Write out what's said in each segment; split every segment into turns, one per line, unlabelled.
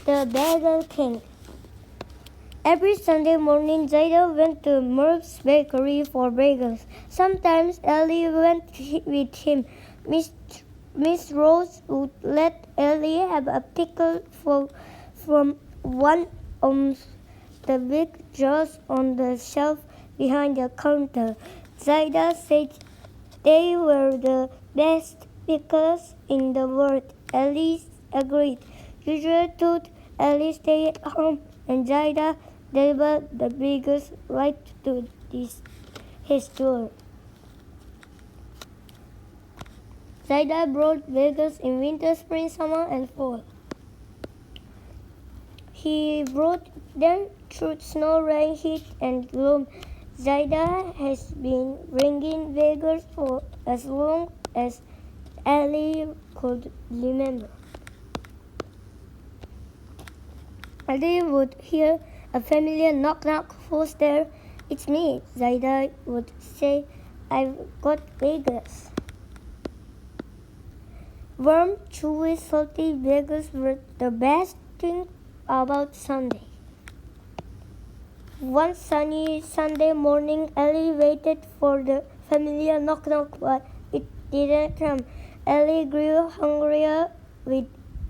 The Bagel King. Every Sunday morning, Zaida went to Merv's bakery for bagels. Sometimes Ellie went with him. Miss Rose would let Ellie have a pickle from one of the big jars on the shelf behind the counter. Zaida said they were the best pickles in the world. Ellie agreed. Usually thought Ellie stayed at home and Zaida delivered the bagels right to his door. Zaida brought bagels in winter, spring, summer, and fall. He brought them through snow, rain, heat, and gloom. Zaida has been bringing bagels for as long as Ellie could remember. Ellie would hear a familiar knock-knock. Who's there? It's me, Zaida would say. I've got bagels. Warm, chewy, salty bagels were the best thing about Sunday. One sunny Sunday morning, Ellie waited for the familiar knock-knock, but it didn't come. Ellie grew hungrier with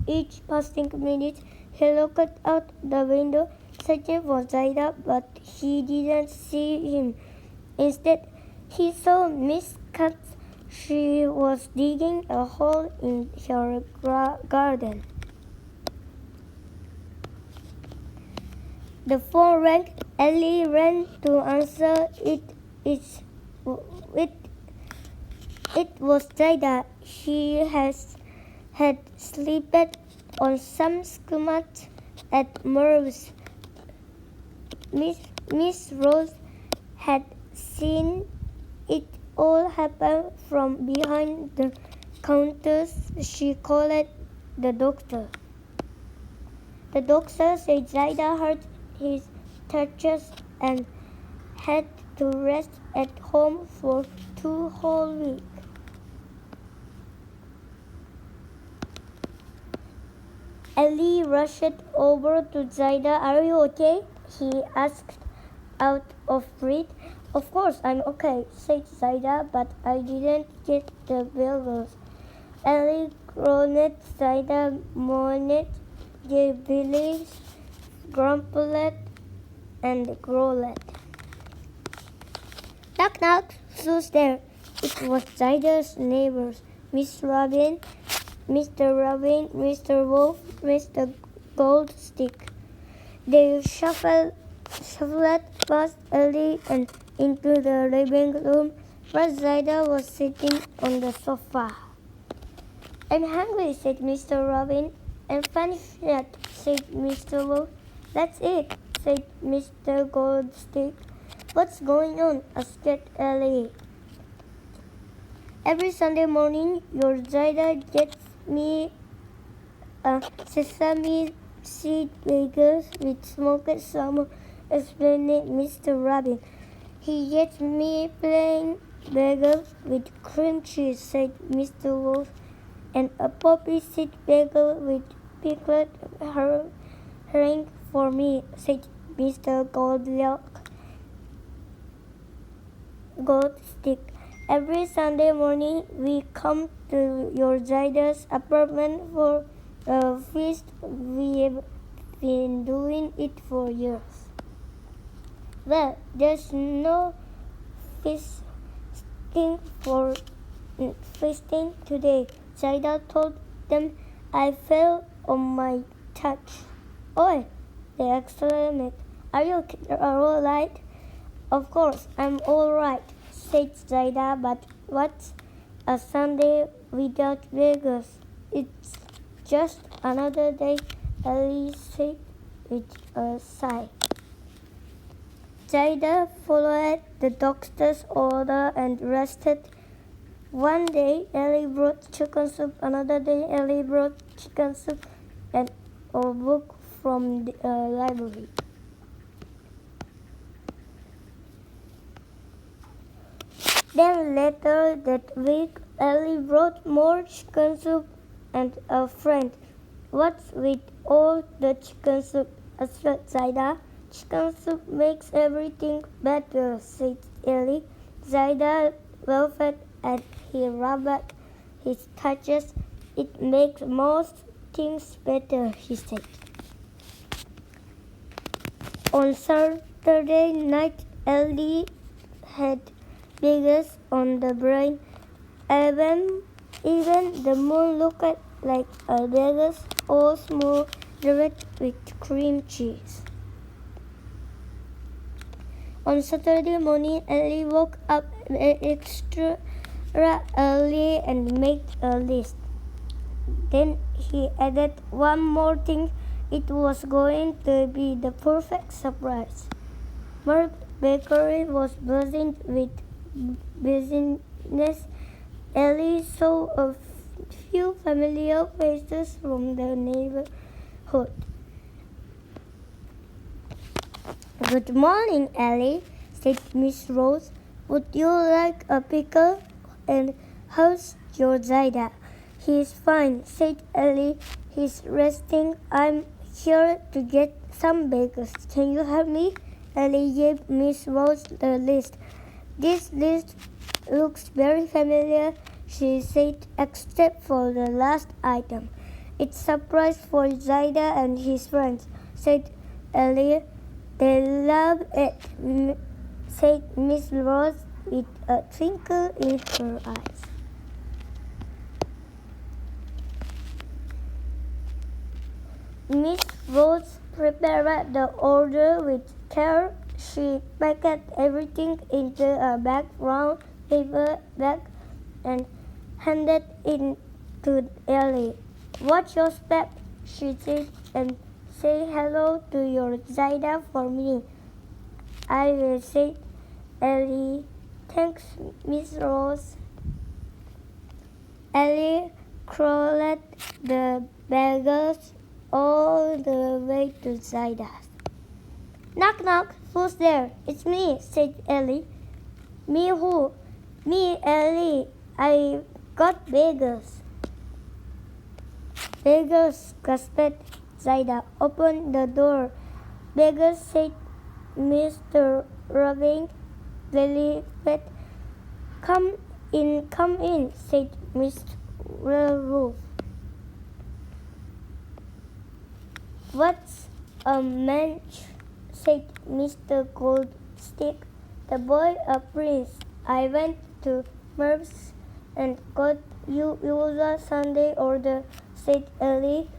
each passing minute. He looked out the window, searching for Zaida, but he didn't see him. Instead, he saw Miss Cat. She was digging a hole in her garden. The phone rang. Ellie ran to answer it. It was Zaida. She had slept on some scumat at Merv's. Miss Rose had seen it all happen from behind the counters. She called the doctor. The doctor said Zaida hurt his touches and had to rest at home for 2 whole weeks. Ellie rushed over to Zaida. Are you okay? He asked out of breath. Of course I'm okay, said Zaida, but I didn't get the bagels. Ellie groaned. Zaida moaned. They believed, grumbled, and growled. Knock, knock, who's there? It was Zaida's neighbors, Miss Robin, Mr. Robin, Mr. Wolf, Mr. Goldstick. They shuffled past Ellie and into the living room where Zaida was sitting on the sofa. I'm hungry, said Mr. Robin. I'm finished yet, said Mr. Wolf. That's it, said Mr. Goldstick. What's going on? asked Ellie. Every Sunday morning, your Zaida gets me a sesame seed bagels with smoked salmon, explained Mr. Robin. He gets me plain bagels with cream cheese, said Mr. Wolf, and a poppy seed bagel with pickled herring for me, said Mr. Goldstick. Every Sunday morning, we come to your Zaida's apartment for a feast. We've been doing it for years. Well, there's no feasting today, Zaida told them. I fell on my touch. Oi, they exclaimed. Are you all right? Of course, I'm all right, said Zaida, but what's a Sunday without bagels? It's just another day, Ellie said with a sigh. Zaida followed the doctor's order and rested. One day, Ellie brought chicken soup. Another day, Ellie brought chicken soup and a book from the library. Then later that week, Ellie brought more chicken soup and a friend. What's with all the chicken soup? asked Zaida. Chicken soup makes everything better, said Ellie. Zaida laughed and he rubbed his touches. It makes most things better, he said. On Saturday night, Ellie had bagels on the brain. Even the moon looked like a bagel, all small, direct with cream cheese. On Saturday morning, Ellie woke up extra early and made a list. Then he added one more thing. It was going to be the perfect surprise. Merv's bakery was buzzing with business. Ellie saw a few familiar faces from the neighborhood. "Good morning, Ellie," said Miss Rose. "Would you like a pickle? And how's your Zaida?" "He's fine," said Ellie. "He's resting. I'm here to get some bagels. Can you help me?" Ellie gave Miss Rose the list. "This list looks very familiar," she said, "except for the last item." "It's a surprise for Zaida and his friends," said Ellie. "They love it," said Miss Rose with a twinkle in her eyes. Miss Rose prepared the order with care. She packed everything into a brown paper bag and handed it to Ellie. "Watch your step," she said, "and say hello to your Zaida for me." "I will," said Ellie. "Thanks, Miss Rose." Ellie crawled the bagels all the way to Zaida's. "Knock, knock, who's there?" "It's me," said Ellie. "Me who?" "Me, Ellie. I got bagels." "Bagels," gasped Zaida. "Open the door." "Bagels," said Mr. Robin. "Lily-pad." Come in," said Mr. Werewolf. "What's a mensch?" said Mr. Goldstick. "The boy a prince. I went to Merv's and got you usual Sunday order," said Ellie.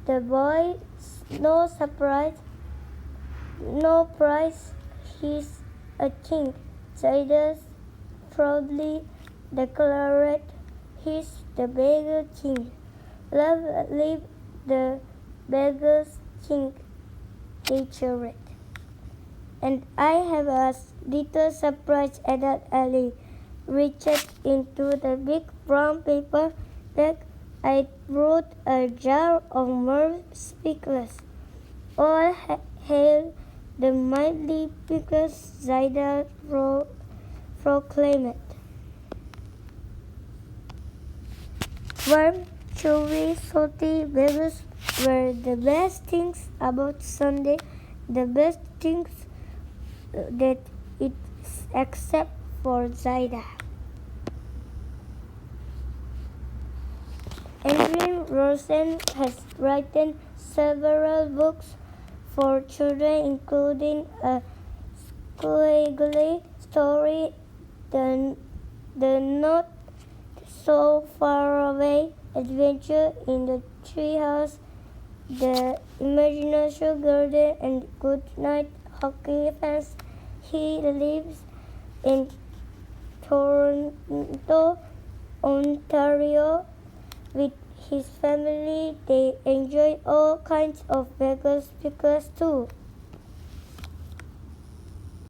"The boy's no surprise, no prize. He's a king," Zaida proudly declared. "He's the bagel king. Live the bagel king," they cheered. "And I have a little surprise," added Ellie. Reached into the big brown paper bag. "I brought a jar of Merv's pickles. All hail the mighty pickles," Zaida proclaimed. Warm, chewy, salty bagels were the best things about Sunday, the best things that it's except for Zaida. Adrian Rosen has written several books for children, including a squiggly story, The Not So Far Away Adventure in the Treehouse, The Imagination Garden, and Good Night Hockey Fans. He lives in Toronto, Ontario, with his family. They enjoy all kinds of bagels pickles too.